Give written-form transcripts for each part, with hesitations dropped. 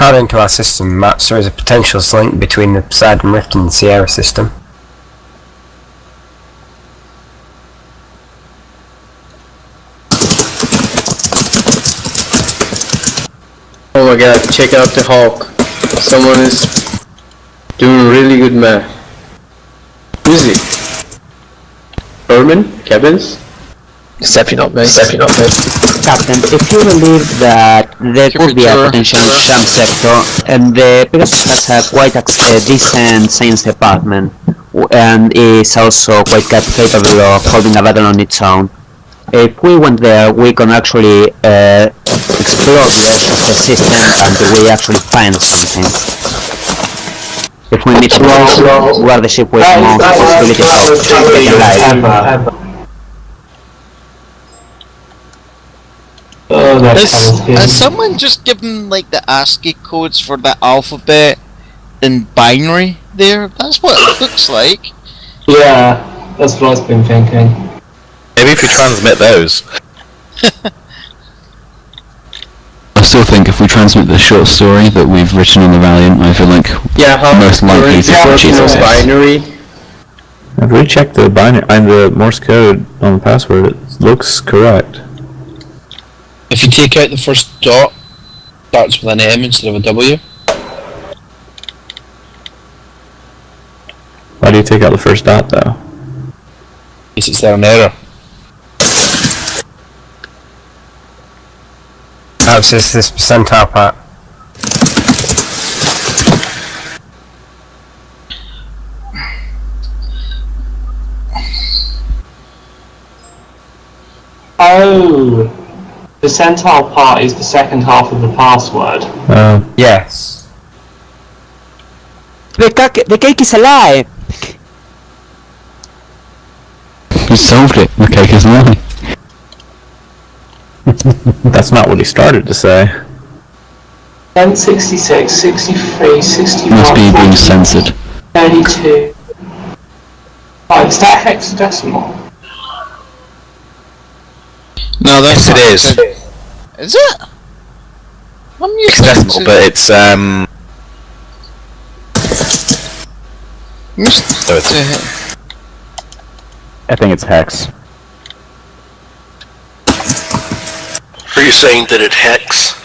According to our system maps, there is a potential link between the Poseidon Rift and the Sierra system. Oh my god, check out the Hawk. Someone is doing really good math. Who's he? Herman? Kebbins? It's definitely not me. Captain, if you believe that there could be a potential jump sector, and the Pegasus has a quite decent science department, and is also quite capable of holding a battle on its own. If we went there, we can actually explore the rest of the system until we actually find something. If we meet Rose, we are the ship with most possibilities of taking life. Has someone just given like the ASCII codes for the alphabet in binary there? That's what it looks like. Yeah, that's what I've been thinking. Maybe if we transmit those. I still think if we transmit the short story that we've written on the Valiant, I feel like most likely to achieve binary. If we check the binary and the Morse code on the password, it looks correct. If you take out the first dot, it starts with an M instead of a W. Why do you take out the first dot though? Because it's there an error. Perhaps it's this percentile part. Oh, the percentile part is the second half of the password. Yes. The cake is alive! You solved it, the cake is alive. That's not what he started to say. 10, 66, 63, 61, Must be being censored. 32. Oh, is that hexadecimal? No, that's Yes, it is. Is it? I'm used It's decimal, but it's so it's I think it's hex. Are you saying that it hex?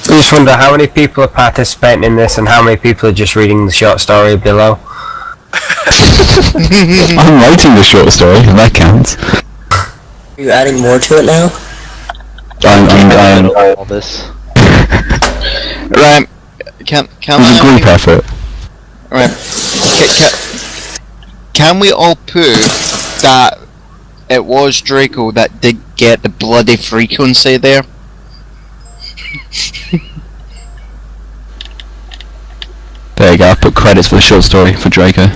I just wonder how many people are participating in this and how many people are just reading the short story below. I'm writing the short story, and that counts. Are you adding more to it now? I'm all this. Right. Can It was a group effort. Right. Can we all prove that it was Draco that did get the bloody frequency there? There you go, I put credits for the short story for Draco.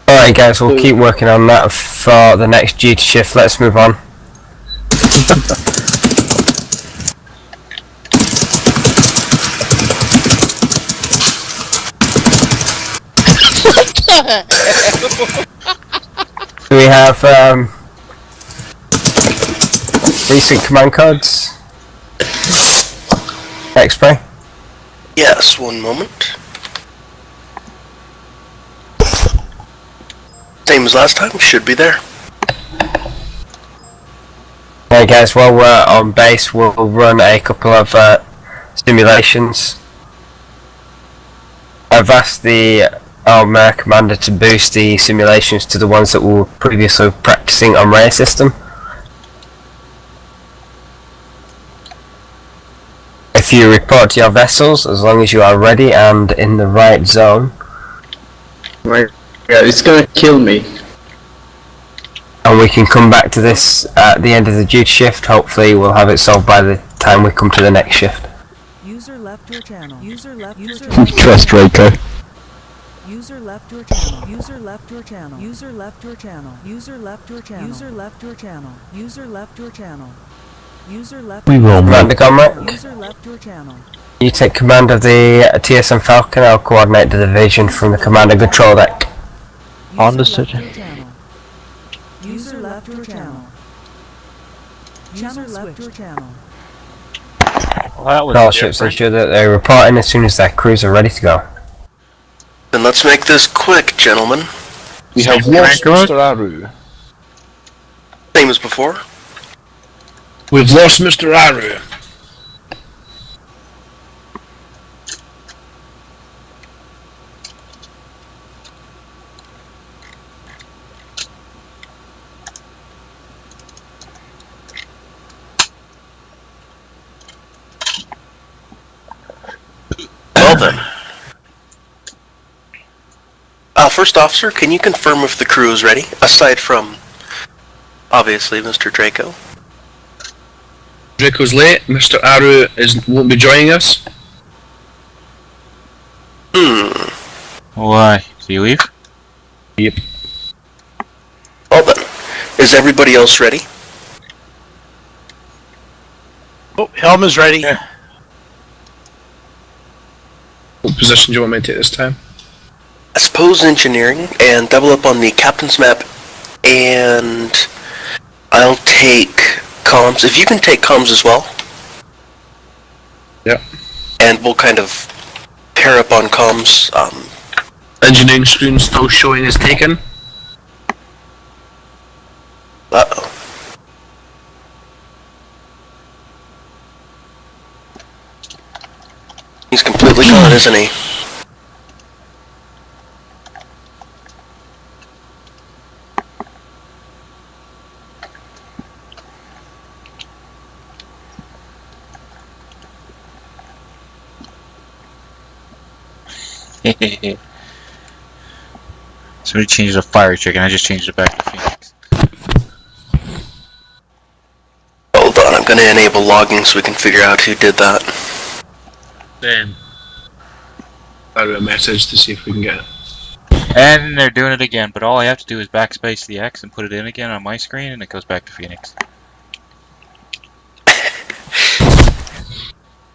Alright guys, we'll keep working on that for the next duty shift. Let's move on. Do we have recent command codes? X-Spray? Yes, one moment. Same as last time, should be there. Hey guys, while we're on base, we'll run a couple of simulations. I've asked the Armor Commander to boost the simulations to the ones that we were previously practicing on Ray system. If you report to your vessels, as long as you are ready and in the right zone. Right. Yeah, it's gonna kill me. And we can come back to this at the end of the duty shift. Hopefully we'll have it solved by the time we come to the next shift. User left your channel. User left. Trust Draco. User left your channel. User left your channel. User left your channel. User left your channel. User left your channel. User left your channel. User left. We will. Commander Gomrick, User left your channel. you take command of the TSM Falcon. I'll coordinate the division from the command and control deck. Understood. User left your channel. User left your channel. Well, all ships ensure that they report in as soon as their crews are ready to go. Then let's make this quick, gentlemen. We have lost Mr. Aru. Same as before. We've lost Mr. Aru. Well then. First officer, can you confirm if the crew is ready? Aside from, obviously, Mr. Draco. Draco's late. Mr. Aru won't be joining us. Why? Did you leave? Yep. Well then, is everybody else ready? Oh, helm is ready. Yeah. What position do you want me to take this time? I suppose engineering, and double up on the captain's map, and I'll take comms. If you can take comms as well. Yep. And we'll kind of pair up on comms. Engineering screen still showing is taken. Uh-oh. He's completely gone, isn't he? Somebody changed the fire chicken, I just changed it back to Phoenix. Hold on, I'm gonna enable logging so we can figure out who did that. Then Aru a message to see if we can get it. And they're doing it again, but all I have to do is backspace the X and put it in again on my screen and it goes back to Phoenix.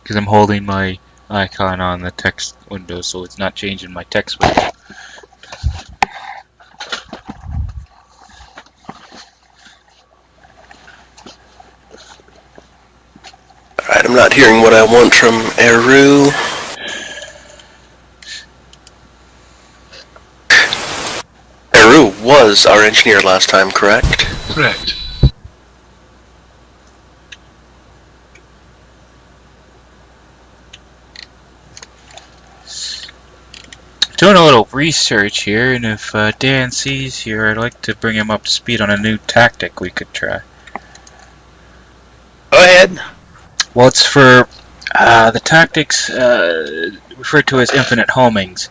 Because I'm holding my icon on the text window, so it's not changing my text window. Alright, I'm not hearing what I want from Eru. Eru was our engineer last time, correct? Correct. Doing a little research here, and if Dan sees here, I'd like to bring him up to speed on a new tactic we could try. Go ahead. Well, it's for the tactics referred to as infinite homings.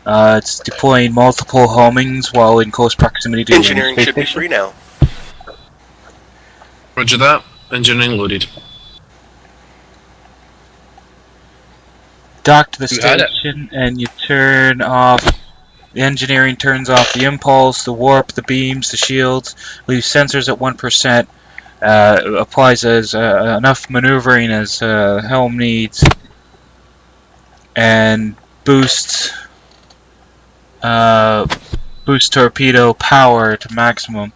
It's deploying multiple homings while in close proximity to Engineering space should be station. free now. Roger that. Engineering loaded. Dock to the You had it. station, and you turn off. The engineering turns off the impulse, the warp, the beams, the shields. Leaves sensors at 1%. Applies as enough maneuvering as helm needs, and boosts torpedo power to maximum.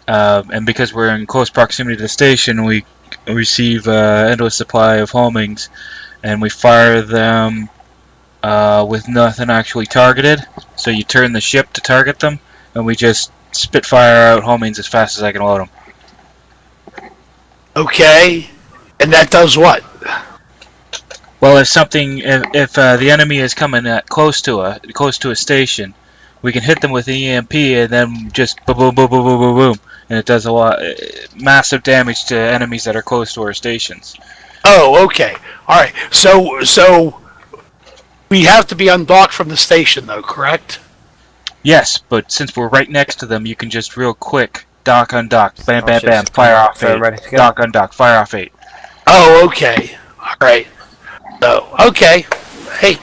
And because we're in close proximity to the station, we receive endless supply of homings, and we fire them with nothing actually targeted. So you turn the ship to target them, and we just spitfire out homings as fast as I can load them. Okay. And that does what? Well, if the enemy is coming close to a station, we can hit them with an EMP and then just boom, boom, boom, boom, boom, boom, boom, and it does a lot, massive damage to enemies that are close to our stations. Oh, okay. All right. So we have to be undocked from the station, though, correct? Yes, but since we're right next to them, you can just real quick dock, undock, bam, bam, bam, fire off 8, dock, undock, fire off 8. Oh, okay. All right. So, okay. Hey,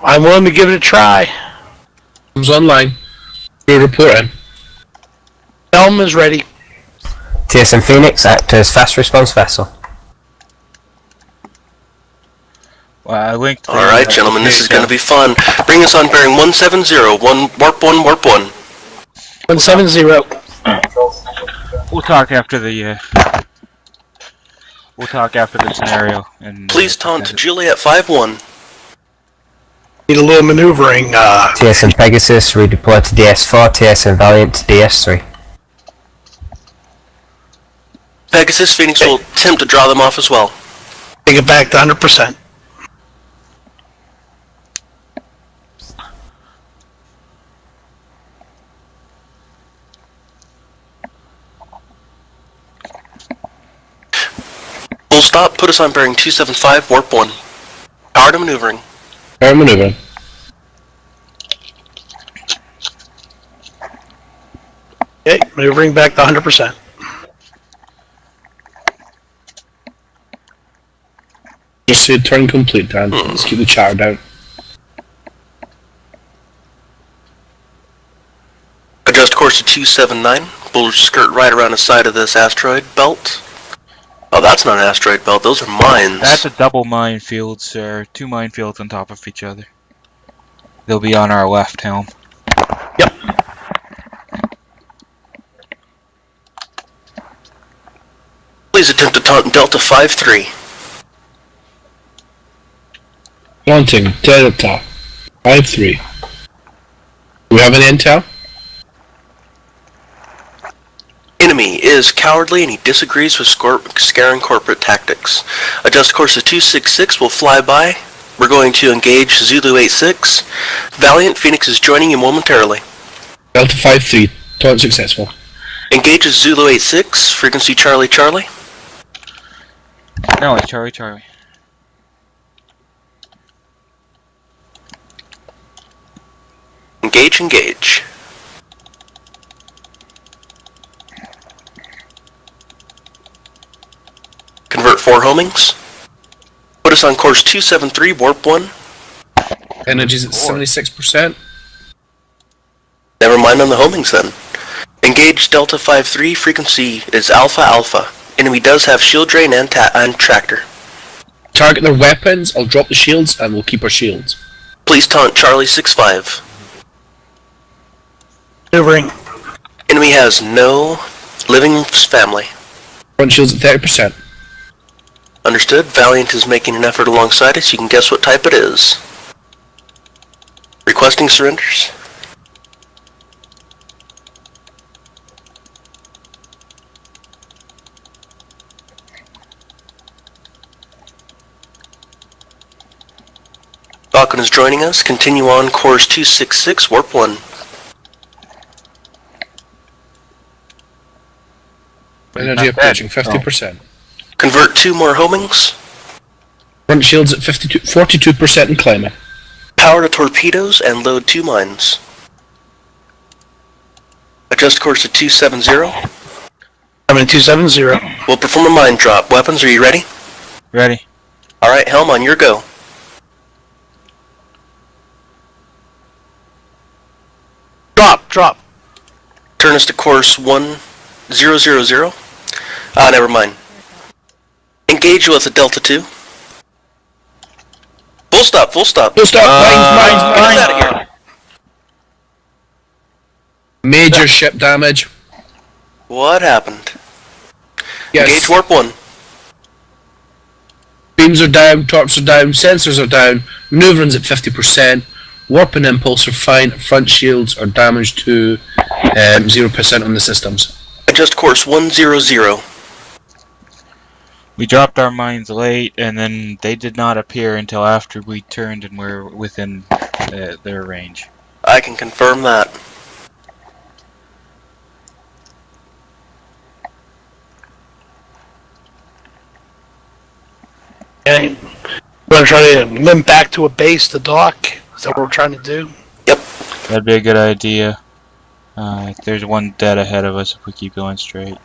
I'm willing to give it a try. Comes online. We're reporting. Helm is ready. TSM Phoenix, act as fast response vessel. Well, I linked. Alright, gentlemen, this is going to be fun. Bring us on bearing 170, warp 1, warp 1. 170. We'll talk after the. We'll talk after the scenario. And Please taunt to Juliet 5-1. Need a little maneuvering. TSM Pegasus, redeploy to DS4, TSM Valiant to DS3. Pegasus, Phoenix will attempt to draw them off as well. Take it back to 100%. Full stop, put us on bearing 275, warp 1. Power to maneuvering. Power maneuvering. Okay, maneuvering back to 100%. Just say turn complete, Dan. Let's keep the char down. Adjust course to 279. We'll skirt right around the side of this asteroid belt. Oh, that's not an asteroid belt, those are mines. That's a double minefield, sir. 2 minefields on top of each other. They'll be on our left helm. Yep. Please attempt to taunt Delta 5-3. Taunting Delta 5-3. Do we have an intel? Enemy is cowardly and he disagrees with scaring corporate tactics. Adjust course to 266, will fly by. We're going to engage Zulu 86. Valiant, Phoenix is joining you momentarily. Delta 5-3. Taunt successful. Engages Zulu 86, frequency Charlie Charlie. No, it's Charlie Charlie. Engage, engage. Convert 4 homings. Put us on course 273, warp 1. Energy's at 76%. Never mind on the homings then. Engage Delta 5-3, frequency is Alpha Alpha. Enemy does have shield drain and tractor. Target their weapons, I'll drop the shields, and we'll keep our shields. Please taunt Charlie 6-5. Maneuvering. Enemy has no living family. Front shields at 30%. Understood. Valiant is making an effort alongside us. You can guess what type it is. Requesting surrenders. Falcon is joining us. Continue on course 266, warp 1. Energy approaching 50%. Convert 2 more homings. Front shields at 42% and climbing. Power to torpedoes and load 2 mines. Adjust course to 270. I'm in 270. We'll perform a mine drop. Weapons, are you ready? Ready. Alright, helm on your go. Drop. Turn us to course 1000. Never mind. Engage with a Delta 2. Full stop. Full stop, Get us out of mines. here. Major ship damage. What happened? Yes. Engage warp 1. Beams are down, torps are down, sensors are down, maneuvering's at 50%, warp and impulse are fine, front shields are damaged to 0% on the systems. Adjust course 100. We dropped our mines late, and then they did not appear until after we turned and were within their range. I can confirm that. Okay. We're going to try to limp back to a base to dock. Is that what we're trying to do? Yep. That'd be a good idea. There's one dead ahead of us if we keep going straight.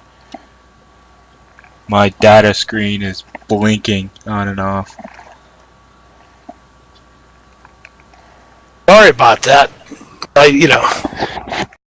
My data screen is blinking on and off. Sorry about that.